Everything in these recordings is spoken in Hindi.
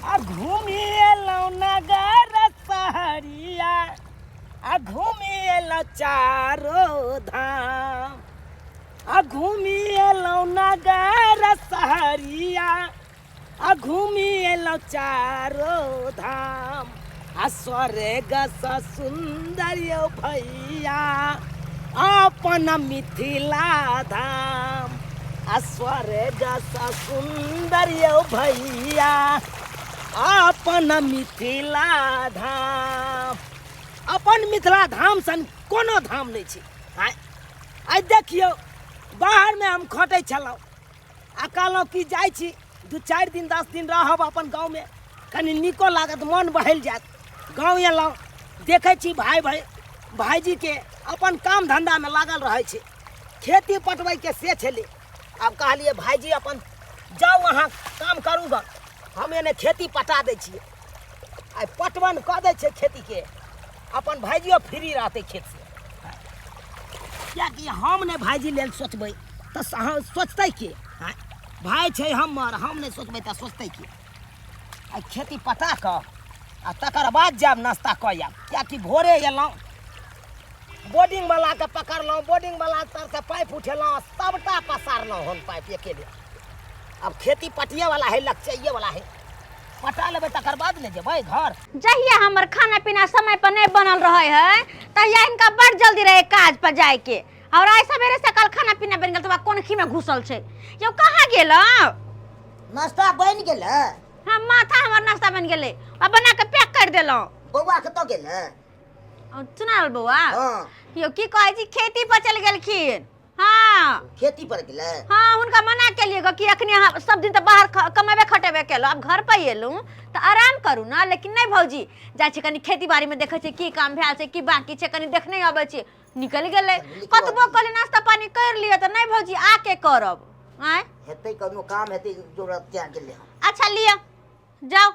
आ घूमी एलौं नगर सहरिया आ घूमी एलौं चारो धाम आ घूमी एलौं नगर सहरिया आ घूमी एलौं चारो धाम आ स्वर्ग स सुंदर यौ भैया अपन मिथिला धाम आ स्वर्ग स सुंदर यौ भैया अपन मिथिला धाम। अपन मिथिला धाम सन कोनो धाम नहीं छै। आइ देखियो बाहर में हम खटै छलहुँ आ कहलहुँ कि जाइ छी 2-4 दिन 10 दिन रहब अपन गाँव में, कनि नीको लागत, मन बहल जायत। गाँव एलहुँ देखै छी भाईजी के अपन काम धंधा में लागल रहे छै, खेती पटबै के से छलै। आब कहलिए भाईजी अपन जाओ वहाँ काम करू ग, हम एने खेती पटा दै छियै। आइ पटवन कऽ दै छै खेती के, अपन भाईजियो फ्री रहतै खेत से। कियाकि हम ने भाईजी लेल सोचबै तऽ सोचतै के? भाई छै हमर, हम नहीं सोचबै तऽ सोचतै के? आइ खेती पटा कऽ आ तकर बाद जायब नाश्ता कऽ आयब। कियाकि भोरे एलहुँ बोर्डिंग वाला के पकड़लहुँ, बोर्डिंग वाला तर से पाइप उठेलहुँ, सबटा पसारलहुँ हन पाइप एके बेर। अब खेती पटिए वाला है, लग वाला है, पटा लेबै तकर बाद ने जेबै घर। जहिया हमर खाना पीना समय पर नहीं बनल रहे है तहिया इनका बड़ जल्दी रहे काज पर जाए के, और आई सवेरे से कल खाना पीना बन गेल तो कोन खी में घुसल छे। यो कहाँ गेल? नाश्ता बन गेल? हां माथा हमर नाश्ता बन गेले, अब बना के पैक कर देलो। बौआ कतौ गेल? सुनाल बौआ? हां यो की कहै छी खेती पर चल गेलखिन। हाँ खेती पर गेल? हाँ उनका मना के लिए कि अखनी सब दिन तो बाहर कमेबे खटेबे केलो, अब घर पे एलू तो आराम करू ना। लेकिन नहीं भौजी जाय छै कनी खेती बाड़ी में देखे छै की काम भेल छै, की बाकी छै, कनी देखने आबै छै। निकल गेले कतबो कहले नाश्ता पानी कर लिए तो नहीं भौजी आके करब। आय हेतै कोनो काम हेतै जरूरत त्या गेले। अच्छा लिया जाओ।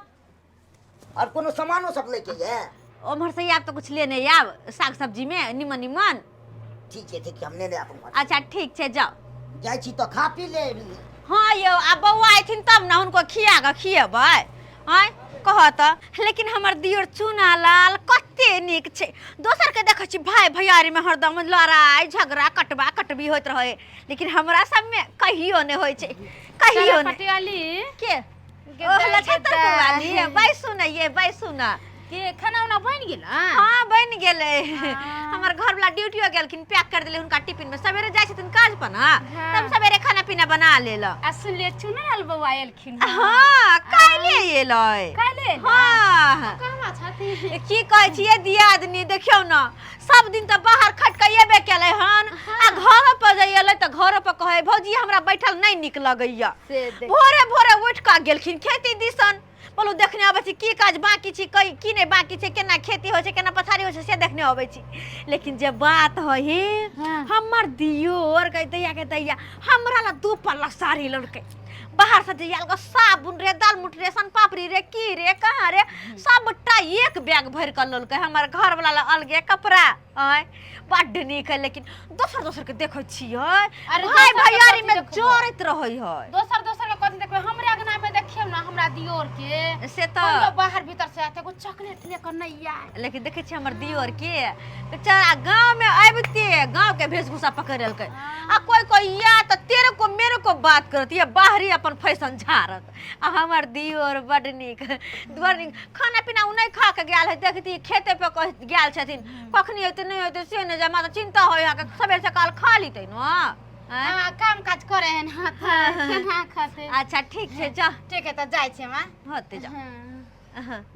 और कोनो सामानो सब लेके ये? उमर से आप तो कुछ लेने आब साग सब्जी में निमन निमन। ठीक है हमने ले आबू। अच्छा ठीक है जाओ। जाय छी तो खा पी ले। हाँ यो आ बौआ आइथिन तब ना उनको खियाबै। आय कहत लेकिन हमर दियर चुना लाल कते नीक छै। दोसर के देखै छी भाई भैयारी में हरदम लड़ाई झगड़ा कटबा कटबी होत रहे, लेकिन हमरा सब में कहियो ने होय छै, कहियो ने। पटियाली के ओहला छतर वाली बैसु ना, ये बैसु ना। के खाना उना बन गेल? हां बन गेले। हमर घर वाला ड्यूटी गेलखिन, पैक कर देले उनका टिफिन में। सवेरे जाय छथिन काज पर ना, तब सवेरे खाना पीना बना लेला। आ सुन ले चुनल बौआ एलखिन। हां काले एलै। काले? हां कहवा छथि? की कहै छी ये दियादनी देखियौ ना, सब दिन त बाहर खट के एबे केलै हन आ घर पर जाइले त घर पर कहै भौजी हमरा बैठल नहीं निक लगैया। भोरे भोरे उठ का गेलखिन खेती दिसन। बोलू देखने आबै छी की काज बाकी छी, की नहीं बाकी छै, केना खेती होय छै, केना पथारी होय छै से देखने आबै छी। लेकिन जे बात है हे हमर दियोर कह दैया के दैया हमरा ला 2 पल्ला साड़ी लड़के बाहर से दिया लगा साबुन रे, दाल मुठ रे, सन पापड़ी रे, की रे कहाँ रे सबटा एक बैग भर कर ललके। हमर घर वाला ला अलगे कपड़ा आय बड्ड नीक है। लेकिन दोसर के देखै छियै भाई भैयारी में जोरत रहै है। दोसर के कथि देखबै? हमरे अंगना में देखियौ ना हमरा दियोर के से तो बाहर भीतर से आते को चॉकलेट लेकर नहीं आए। लेकिन देखे छी हमर दियोर के बेचारा गांव में आबते गांव के वेशभूषा पकड़ लेलकै आ कोई या त तेरे को मेरे को बात करत ये बाहरी अपन फैशन झारत। आ हमर दियोर बड नीक खाना पीना उ नहीं खा के गेल है, देखती खेते पे गेल छथिन, कखनी होते नहीं होते से न जमा त चिंता होय है सबेर से काल खा लीते न। हां काम काज करे हैं ना खाना खाते। अच्छा ठीक है जा। ठीक है त जाय छै मां होते जा।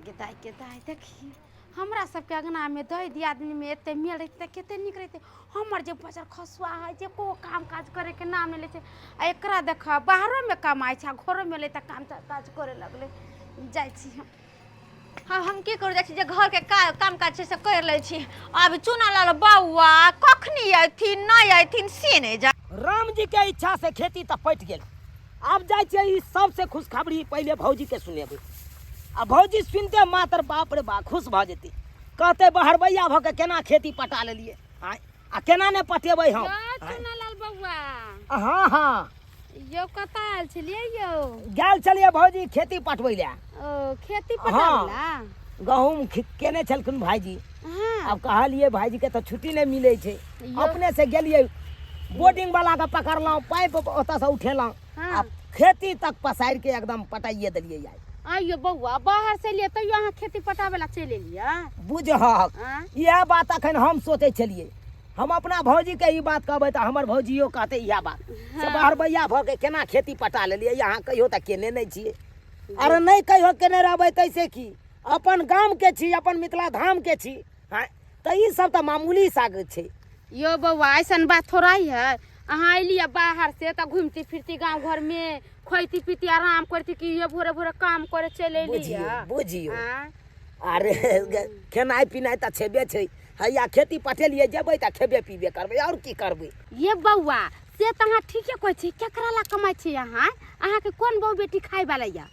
गेदाई देखी हमरा सबके अंगना में दई दियादनी में एते मेल रहते केते निक रहते। हमर जे बजर खसुआ है जे को काम काज करे के नाम नहीं ले छै। आ एकरा देख बाहरो में कमाई छै, घरो में ले त काम काज करे लगले। जाय छी हाँ हम की कर जाइ छी जे घर के काम काज छै से कर ले छी। अब चुना लाल बौआ कखनी आइथिन नहीं आइथिन से नहीं जा। राम जी के इच्छा से खेती त पट गेल। अब जाय छै ई सबसे खुशखबरी पहले भौजी के सुनेबै। आ भौजी सुनते मात्र बाप रे बाप खुश भ जेती, कहते बहरबैया भ के केना खेती पटा लेलिए आ केना ने पटेबै हम। चुना लाल बौआ हाँ हाँ यो कता आयल छलिए यो गेल छलिए भौजी खेती पटबै ले। ओ खेती पटावला गहूम केने छलखिन भाईजी। हां अब कहलिए भाईजी के तो छुट्टी नहीं मिले छे, अपने से गेलिए बोर्डिंग वाला के पकड़लौ, पाइप ओता से उठेलौ, अब खेती तक पसार के एकदम पटाइए देलिए यार। आइयो बउआ बाहर से लिए तो यहाँ खेती पटावेला चले लिया बुझहक यह बात अखन हम सोचे छलिए। हम अपना भौजी के ई बात कहबै त हमर भौजियो कहते यह बात से बाहर भैया भ के केना खेती पटा लेलिए, यहाँ कहियो त केने नहीं छिए। अरे नहीं कहियो केने रहबै तैसे की अपन गांव के छी, अपन मिथिला धाम के छी, हां त ई सब त मामूली साग छै। यो बउआ ऐसन बात थोड़ा ही है। अहाँ अलिए बाहर से तो घूमती फिरती गांव घर में खोती पीती आराम करती कि ये भोरे भोरे काम करे चले लिया। बुझियो अरे खेनाई पिनाई त छेबे छै, हैया खेती पटेलिए जेबै त खेबे पीबे करबै और की करबै। ये बउआ से त अहाँ ठीके कहै छी, केकरा ला कमाई छी अहाँ? अहाँ के कोन बहू बेटी खाय वाला या?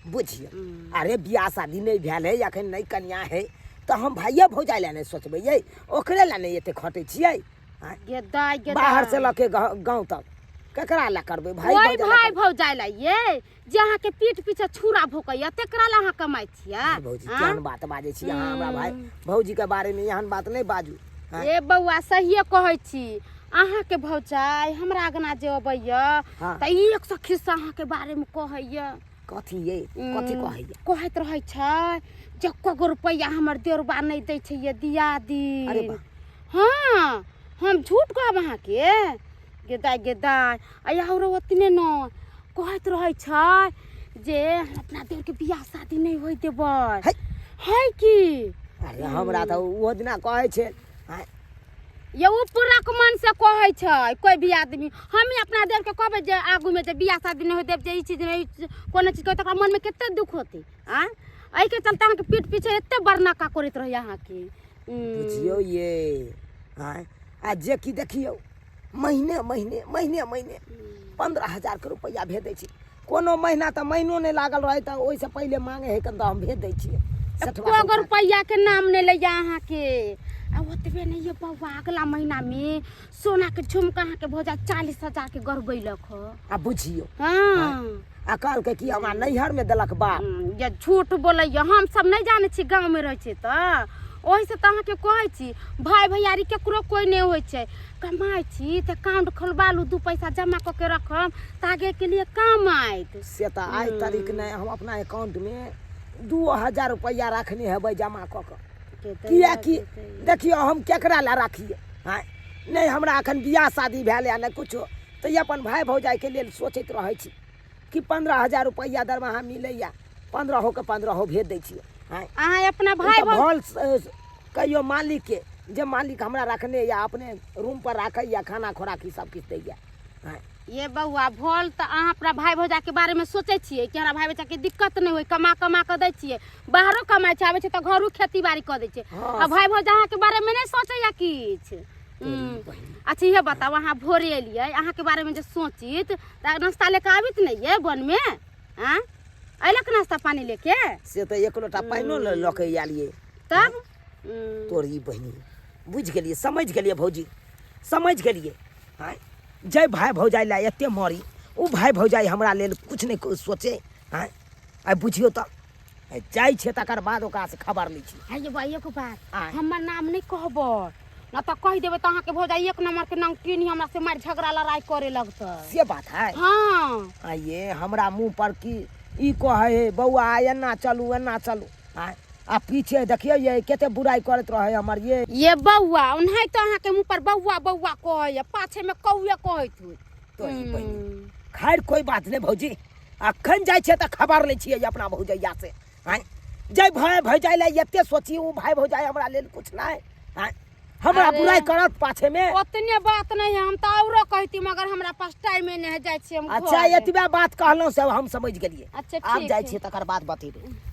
बुझियो अरे बियाह शादी नहीं भेल है, अखन नहीं कन्या है, तो हम भाइये भौजाई ला नहीं सोचबै ये, ओकरे ला नहीं एते खटै छियै। बाहर से लके गांव तक केकरा ला करबै? भाई भौजाई ला ये जे अहाँ के पीठ पीछे छुरा भोकैया तेकरा ला अहाँ कमाई छियै। भौजी केहन बात बाजै छी अहाँ हमरा भाई भौजी के बारे में एहन बात नहीं बाजू। ए बउआ सहिए कहै छी, अहाँ के भौजाई हमरा आगना जे अबैया त 100 खिस्सा अहाँ के बारे में कहैया। कथी ये कथी कहैया? कहैत रहै छै जे कगो रुपैया हमर देरबा नहीं दै छै ये दिया दी। अरे वाह हां हम झूठ कहब अहाँ के गेदाय आया और ओतने न कहैत रहै छै जे अपना देर के बियाह शादी नहीं होई देबै है की। अरे हमरा त ओ दिना कहै छै ये ऊपरा के मन से कहै छै कोई भी आदमी। हम ही अपना देर के कहबै जे आगू में जे बियाह शादी नहीं होई देब, जे ई चीज नहीं कोनो चीज के तकरा मन में केते दुख होते आ एहि के चलते अहाँ के पीठ पीछे एते बरनाका करैत रहै अहाँ के। बुझियो ये आ जे की देखियो महीने महीने महीने महीने 15,000 के रुपया भेज दै छी। कोनो महीना त महीनो नहीं लागल रहे त ओइ से पहले मांगे है कन हम भेज दै छी। 60 रुपया के नाम नहीं ले अहाँ के। आ ओतबे नहीं ये बउआ अगला महीना में सोना के झुमका अहाँ के भौजा 40,000 के गरबैलक ह। आ बुझियो हां आ कहल के कि हमरा नैहर में देलक बाप। ये झूठ बोलैया, हम सब नहीं जाने छी गांव में रहै छै त ओहि से त अहाँ के कहै छी भाई भैयारी केकरो कोई नहीं होय छै। कमाई छी त अकाउंट खोलबा लू, 2 पैसा जमा क के रखम तागे के लिए काम आइत। से त आज तारीख ने हम अपना अकाउंट में 2000 रुपया रखने हेबै जमा क के। किया कि देखियो हम केकरा ला राखिए नहीं हमरा अखन बियाह शादी भेल या नहीं कुछो तो ये अपन भाई भौजाई के लिए सोचैत रहै छी कि 15,000 रुपया दरमाहा मिलैया, 15 हो के 15 हो भेज दै छियै। अहाँ अपना भाई भल कहियो मालिक के जे मालिक हमरा रखने या अपने रूम पर राखै या खाना खोराकी सब किछ दैया। ये बउआ भोल त अहाँ अपना भाई भौजा के बारे में सोचे छियै कि हमरा भाई भौजा के दिक्कत नहीं होई, कमा कमा के दै छियै। बाहरो कमाई छै आबै छै त घरो खेती बाड़ी क दै छै। आ भाई भौजा अहाँ के बारे में नहीं सोचैया किछ। अच्छा ये बताओ अहाँ भोरे एलियै अहाँ के बारे में जे सोचित त नाश्ता लेके आबित नहीं है बन में? हां अइलक नाश्ता पानी लेके? से त एक लोटा पाइनो ल के आलिए तब तोरी बहिनी बुझ गेलिए, समझ गेलिए भौजी, समझ गेलिए। जय भाई भौजाई ला एते मरी ओ भाई भौजाई हमरा लेल कुछ नहीं सोचे। आ बुझियो त जाय छै तकर बाद ओकरा से खबर नहीं छी। है ये भाई को बात हमर नाम नहीं कहबो ना त कह देबे त अहाँ के भौजाई 1 नंबर के नाम किनी हमरा से मार झगड़ा लड़ाई करे लगत। से बात है हां ये हमरा मुंह पर की ई कहे बउआ एना चलू एना चलू आ पीछे देखियो ये केते बुराई करत रहे हमर ये बउआ उन्हें तो अहाँ के मुंह पर बउआ बउआ कहे पाछे में कौए कहैत हुई। तो ई बहिनी खैर कोई बात नहीं भौजी, अखन जाय छै त खबर ले छियै अपना भौजैया से। जय भाई भौजाई ला एते सोची ओ भाई भौजाई हमरा लेल कुछ नहीं हमरा बुराई करत पाछे में। ओतने बात नहीं है, हम त औरो कहती मगर हमरा पास टाइम नहीं है जाय छी हम। अच्छा एतबे बात कहलौ से हम समझ गेलिए। अच्छा आब जाय छी तकर बाद बतेबे।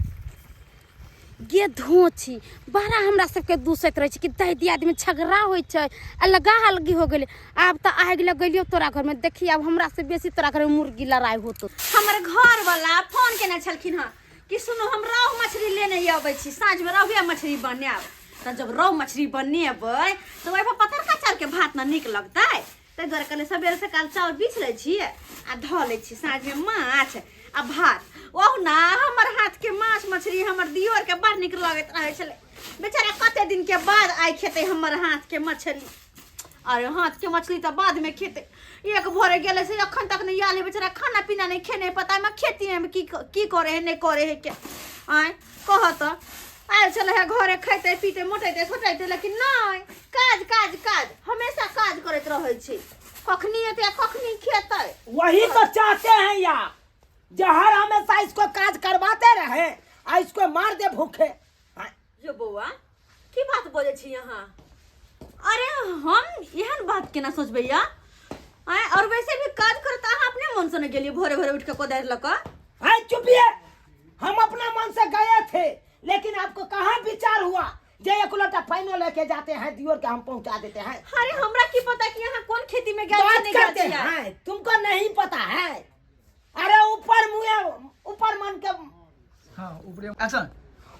गे धोछी बड़ा हमरा सबके दूसैत रहे छै कि दैदी आदमी झगड़ा होय छै आ लगा हलगी हो गेले। आब त आग लगलियो तोरा घर में, देखी अब हमरा से बेसी तोरा घर में मुर्गी लड़ाई होतो। हमर घर वाला फोन केने छलखिन ह कि सुनो हम रोहु मछली लेने आबै छी, साँझ में रोहुए मछली बनाब। त जब रोहु मछली बनेबै त ओइ पर पतरका चाउर के भात न नीक लगतै। त तै द्वारे कहले सबेरे से काल चाउर बीछ लै छी आ धो लै छी साँझ में माछ आ भात। ओह ना हमर हाथ के माछ मछली हमर दियोर के बड़ निक लगत रहे छले। बेचारा कते दिन के बाद आई खेते हमर हाथ के मछली। अरे हाथ के मछली तो बाद में खेते। एक भोरे गेले से अखन तक नहीं आले बेचारा खाना पीना नहीं खेने पता मैं खेती में की करे है नहीं करे है के आय कहत आए चले है घरे खाते पीते मोटेते छोटेते लेकिन नहीं काज काज काज हमेशा काज करत रहे छी। कखनी एते कखनी खेते वही तो चाहते हैं यार, जहर हमेशा इसको काज करवाते रहे आ इसको मार दे भूखे। यो बउआ की बात बोले छी यहाँ? अरे हम यहन बात केना सोचबे या आय और वैसे भी काज करता है अपने मन से न गेली भोरे भोरे उठ के कोदार लका। हाय चुपिए, हम अपना मन से गए थे लेकिन आपको कहाँ विचार हुआ जे एक लोटा पानी लेके जाते हैं दियोर के हम पहुंचा देते हैं। अरे हमरा की पता कि यहाँ कौन खेती में गया बात नहीं करते गया हैं तुमको नहीं पता है। अरे ऊपर मुँह ऊपर मन के हाँ ऊपर एक्शन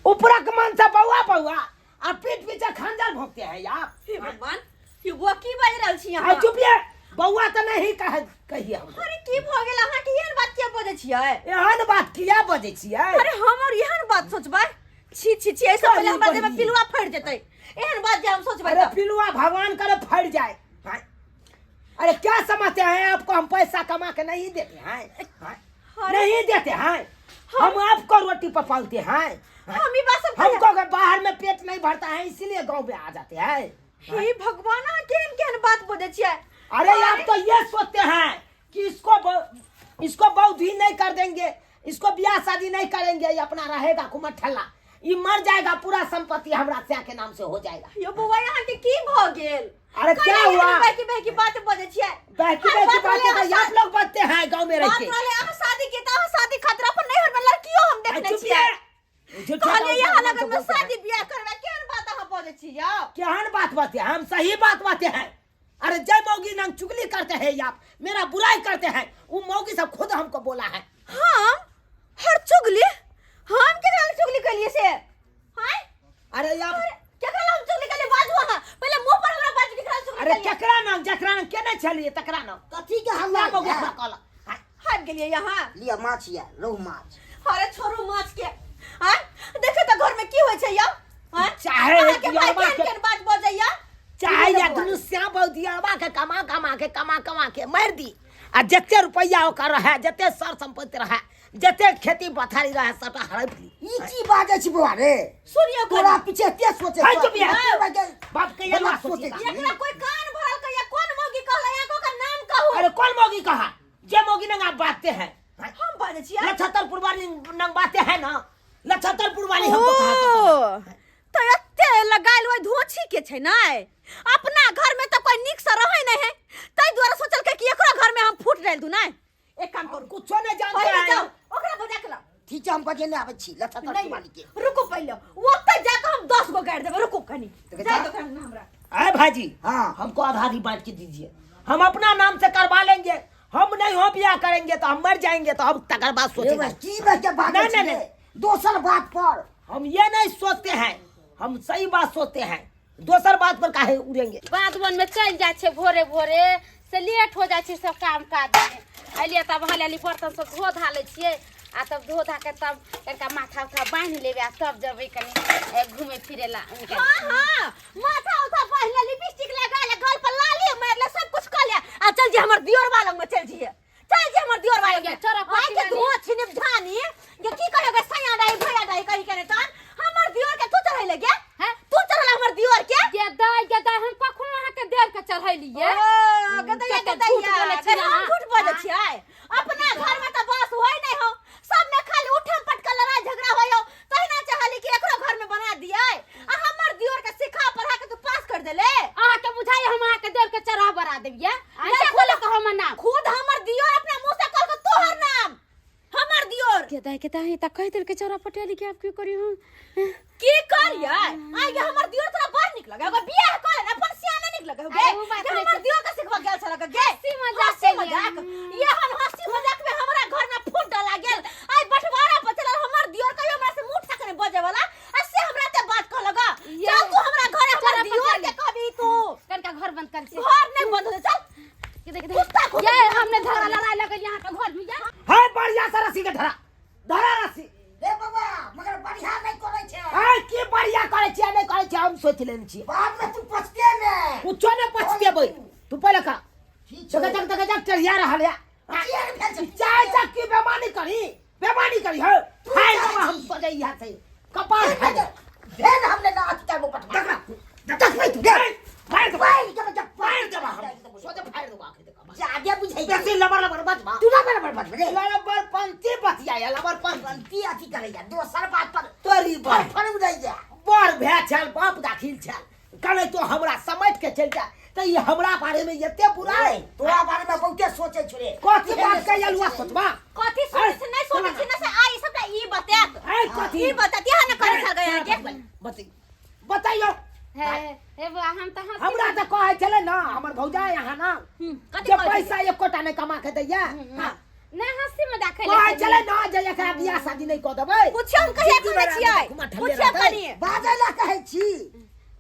ऊपर के मन से बउआ बउआ आ पीठ पीछे खंजर भोंकते हैं यार। हे भगवान ये बुआ की बाज रहल छी हाय यहाँ? चुपिए, बउआ तो नहीं कहिए हम। अरे की भ गेल अहाँ के एहन बात किया बोले छियै? एहन बात किया बजे छियै? अरे हम और एहन बात सोचबै छी छी छी ऐसा पहले हमरा देह में पिलुआ फड़ जेतै एहन बात जे हम सोचबै अरे त पिलुआ भगवान करे फट जाए। हाय। अरे क्या समझते हैं आपको हम पैसा कमा के नहीं देते हैं? हाय। नहीं देते हैं हम आपको रोटी पर पालते हैं। हम ही बात सब हमको अगर बाहर में पेट नहीं भरता है इसीलिए गांव में आ जाते हैं। हे भगवान केहन केहन बात बोले छियै? अरे आप तो ये सोचते हैं कि इसको बौद्धि नहीं कर देंगे, इसको ब्याह शादी नहीं करेंगे, ये अपना रहेगा कुमर ठल्ला, ये मर जाएगा पूरा संपत्ति हमरा स्या के नाम से हो जाएगा। यो बउआ यहाँ के की भ गेल? अरे क्या हुआ? बहकी बहकी बात बोले छियै? बहकी बहकी बातें तो आप लोग बचते हैं गांव में रह बात के। रहले अहाँ शादी के त शादी खातिर अपन नैहर में लड़कियों हम देखने छियै। कहलिए यहाँ लगन में शादी ब्याह करबे केहन बात अहाँ बोले छियै? केहन बात बातें हम सही बात बातें हैं। अरे जय मौगी नंग चुगली करते हैं आप, मेरा बुराई करते हैं, वो मौगी सब खुद हमको बोला है। हम हर चुगली हम केकरा चुगली कलिए से? हाय अरे आप केकरा हम चुगली कलिए बाजू अहाँ पहले मुंह पर हमरा बाजू केकरा चुगली अरे कलिए? केकरा नाम जकरा नाम केने चलिए तकरा नाम कथी के हल्ला मौगी है? सब कहला। हट गेलिए यहाँ। लिया माछ या रोहू माछ। अरे छोरू माछ के हाय देखे त घर में की होय छै या? हाय चाहे अहाँ के भाई दियरबा के केहन बात बजैया? चाहे या दुनु श्याम बौदियाबा के कमा के मार दी आ जते रुपया ओकर रहे जते सर संपत्ति रहे जते खेती पथारी रहे सबटा हड़प ली। ई की बाजे छी बुआ रे? सुनियो तोरा पीछे के सोचे? हाय चुप या। बाजे बाप के ये बात सोचे। एकरा कोई कान भरल के या कौन मौगी कहला या का नाम कहू? अरे कौन मौगी कहा? जे मौगी नंग आप बातें हैं हम बाजे छियै? लछतरपुर वाली नंग बातें हैं ना, लछतरपुर वाली हमको कहा तो एते लगाइल ओइ धोछी के छै नै? अपना घर में तो कोई निक से रहै नै है तै द्वारा सोचल के कि एकरा घर में हम फूट डाल दू नै? एक काम करू कुछो नहीं जानते पहिले हैं। जाओ ओकरा बजा के लाओ। ठीक है हम बजे ने आबै छी लछतरपुर वाली के। रुको पहिले ओते जाके हम 10 गो गाड़ देबे। रुको कनी तो जा तो करना हमरा। अरे भाजी हाँ। हमको आधारी बांट के दीजिए, हम अपना नाम से करवा लेंगे। हम नहीं हो ब्याह करेंगे तो हम मर जाएंगे तो हम तकर बाद ए सोचेंगे। भाई की बाजे बाजे नहीं, छी? नहीं, दोसर बात पर हम ये नहीं सोचते हैं, हम सही बात सोचते हैं, दोसर बात पर काहे उड़ेंगे। बात बन में चल जाए छे भोरे भोरे से लेट हो जाए छे सब काम काज में। अलिए तब हाली बर्तन सब धो धा ले छिए आ तब धो धा के तब एकटा माथा उठा बांध लेबे आ तब जबै कनी घूमे फिरे ला। हां माथा उठा पहले लिपस्टिक लगा ले गाल पर लाली मार ले सब कुछ कर ले आ चल जे हमर दियोर वाला में चल जिए। चल जे हमर दियोर वाला के चोरा आइ के धो छिने झानी ये की करेगा सैया डाई भैया डाई कहि करे तन हमर दियोर के तू चढ़ै ले गे? हैं तू चढ़ला हमर दियोर के? के दाई हम कखनो अहाँ के देर के चढ़ैलिए। ओ गदैया गदैया झूठ बोलै छी हम अहाँ। झूठ बोलै छियै? अपना घर में त बस होय नै हो, सब में खाली उठम पटकल लड़ाई झगड़ा होयो तहिना चाहली कि एकरो घर में बना दियै आ हमर दियोर के सिखा पढ़ा के तू पास कर देले। अहाँ के बुझाई हम अहाँ के देर के चढ़ा बरा देबिए। ऐसे खोले के हम नाम खुद हमर दियोर अपने मुंह से कहल तोहर नाम हमर दियोर के दाई त कह देर के चढ़ा पटेली के आप की करी हम की करियै? आइ गे हमर दियोर तोरा बड़ निक लगे ओकर बियाह कर ले अपन सियाना निक लगे गे। अरे वो बात गे नहीं हमर छै। दियोर के सिखबा गेल छल गे हँसी मजाक हँसी केलियै। मजाक ये हम हँसी मजाक में हमरा घर में फूट डाला गेल। आइ बंटवारा पर चलल हमर दियोर कहियो हमरा से मुंह तक नहीं बजे वाला आ से हमरा ते बात कहल ग। चल तू हमरा घरे हमर चल दियोर पटेली। के कहबी तू कनका घर बंद कर छी। घर नहीं बंद हो चल हम सोच लेने छी बाद में तू पछते ने कुछो ने पछते बई तू पहले का ठीक जगह चढ़िया रहल है चाय चक्की बेमानी करी है फाइल हम सजै यहाँ से कपाल फाड़ दे भेन हमने ना आज तक वो पटवा देख भाई तू फाड़ दे फाड़ दे हम सोचे फाड़ दो आखिर देखा जागे बुझाई बेसी लबर बच मा तू ना बराबर रे लबर पंती बतिया या लबर गलती आती करेगा दोसर बात पर तोरी बात फड़ उड़ाई जा बर भे छल बाप दाखिल छल कने तो हमरा समेट के चल जा त ये हमरा बारे में एते बुरा है तोरा बारे में बहुते सोचे छुरे कथी बात के यलुआ सोचबा कथी सोचे से नहीं सोचे से ना से आई सबटा ई बतात है कथी ई बतात यहाँ न करे छल गया के बताइयो हे बुआ हम तो हंसी हमरा त कहै छले ना हमर भौजा यहाँ ना कथी जे पैसा एक कोटा नहीं कमा के दैया ना हंसी में देखै कहै छले ना जे एकरा बियाह शादी नहीं क देबै पूछियो हम कहिया करे छियै पूछियो कनी बाजे ला कहै छी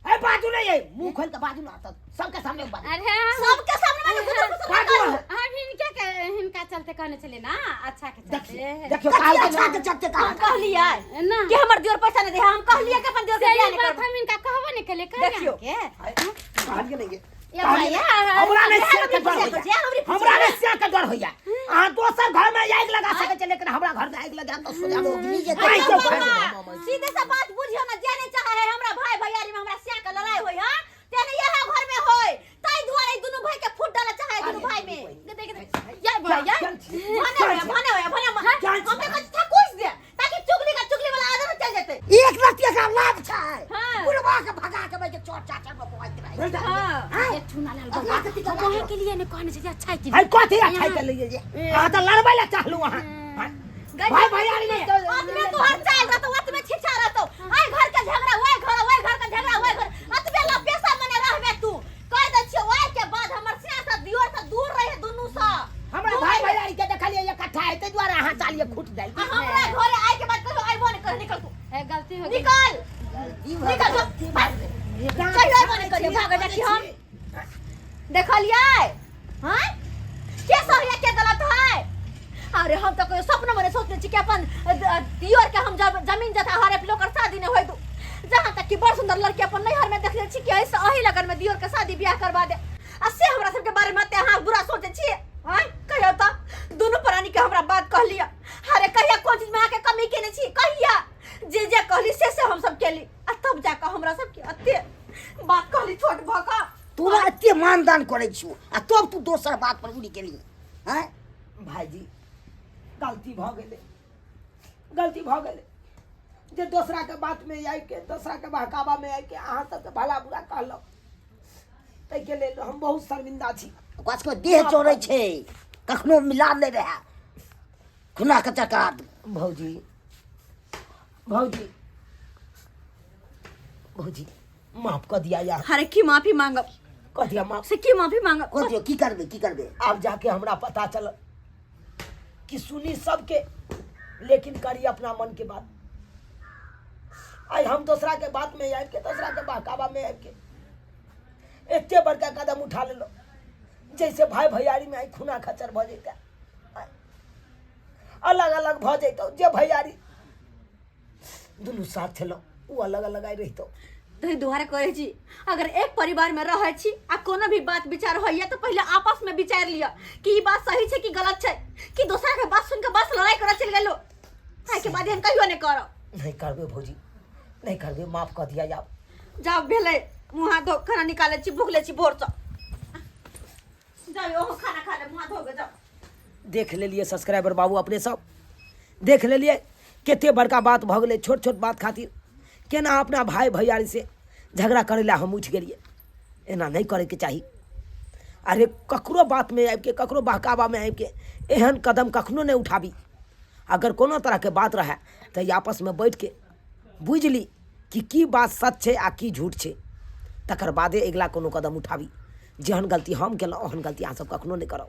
ए बाजू नहीं है मुंह खोल के बाजू ना त सबके सामने बाजू अरे सबके सामने में गुदर गुदर बाजू हम हिनका चलते कहने चले ना अच्छा के चलते देखियो कथी काल अच्छा के चलते का हम कहलिए ना कि हमर दियोर पैसा नहीं दे हम कहलिए कि अपन दियोर के बियाह सही नहीं बात करब हम इनका कहबो नहीं कले कर देखियो के कहलिए नहीं है ये भैया हमरा ने सिया के डर पूछिया होइया हमरी हमरा ने सिया के डर होइया आ दोसर घर में आग लगा सके छै लेकिन हमरा घर में आग लगा तो सोजा रोगनी जे भाई देखियो के बाबा, सीधे सा बात बुझियो ना जाने चाहे है हमरा भाई भैयारी में हमरा सिया के लड़ाई होई हां तेने यहां घर में होई ताई दुआरे दुनु भाई के फुट डाला चाहे दुनु भाई में देख या भैया भने हम तो कुछ ठकुस दे ताकि चुगली वाला आदमी चल जेते एक रतिया का लाभ छै हाँ। बुढ़वा के भगा के मैं के चोट चाचा में पहुंच रहा हां ये चुना लाल बाबा वहां के लिए ने कहने से अच्छा की है कथी अच्छा के लिए जे आ त लड़बै ला चाहलू वहां भाई भैयारी में आदमी तो हर चाल रहा तो आदमी छिछा रहा तो आई घर के झगड़ा ओए घर का झगड़ा ओए घर अतबे ला पैसा मने रहबे तू कह दे छियो ओए के बाद हमर सियासा दियोर से दूर रहे दुनु सा हमरा भाई भैयारी के देखलिए इकट्ठा है ते द्वारा हां चालिए खूट जाई हमरा घरे आए के बाद कहो आइबो नहीं कर निकल तू है गलती हो गई निकल कहियो आइबो नहीं कर भाग जा कि हम देखलिए हां के सही के गलत है अरे हम तो कोई सपना में सोचने छी कि अपन दियोर के हम जमीन जथा हरे लोग शादी नहीं होई दू जहां तक कि बड़ सुंदर लड़की अपन नैहर में देखले छी कि ऐसे अही लगन में दियोर के शादी ब्याह करवा दे आ से हमरा सब के बारे में ते हां बुरा सोचे छी हां कहियो त दोनों प्राणी के हमरा बात कह लिया अरे कहिया कोई चीज में आके कमी केने छी कहिया जे कहली से हम सब केली आ तब जाके हमरा सब के अते बात कहली छोट भका तू एते मानदान करे छु आ तब तू दोसर बात पर उड़ी गेली हैं भाईजी गलती भ गेले जे दूसरा के बात में आई के दूसरा के बहकावा में आई के अहाँ सबके भला बुरा कहलो तै के लेल हम बहुत शर्मिंदा छी ओकरा को देह चोरै छै कखनो मिलान नहीं रहा खुना के चकार भौजी माफ कर दिया यार अरे की माफी मांगब कह दिया माफ से की माफी मांगब को दियो की करबे अब जाके हमरा पता चल कि सुनी सबके लेकिन करी अपना मन के बात आई हम दूसरा के बात में आबि के दूसरा के बहकावा में आबि के एते बड़का कदम उठा लेलो जैसे भाई भैयारी में आई खुना खचर भ जैता अलग अलग भ जैतो जे भैयारी दुनू साथ छलो उ अलग अलग आई रहितो तही दुआरे करे छी अगर एक परिवार में रहे छी आ कोनो भी बात विचार होइया तो पहले आपस में विचार लिया कि ई बात सही छै कि गलत छै कि दूसरा के बात सुन के बस लड़ाई करे चल गेलो आइ के बाद हम कहियो नहीं करब नहीं करबे भौजी नहीं करबे माफ कर दिया जाओ भेले मुंह हाथ धो खाना निकाले छी भूख ले छी भोर से जाओ खाना खा ले मुंह हाथ धो के जाओ देख लेलिए सब्सक्राइबर बाबू अपने सब देख लेलिए केते बड़का बात भ गेलै छोट छोट बात खातिर केना अपना भाई भैयारी से झगड़ा करे ला हम उठ गेलिए एना नहीं करे के चाही अरे ककरो बात में आबि के ककरो बहकावा में आबि के एहन कदम कखनो नहीं उठाबी अगर कोनो तरह के बात रहे तो आपस में बैठ के बुझ ली कि की बात सच है आ की झूठ है तकर बादे अगला कोनो कदम उठाबी जेहन गलती हम केलहुँ ओहन गलती अहाँ सब कखनो नहीं करब।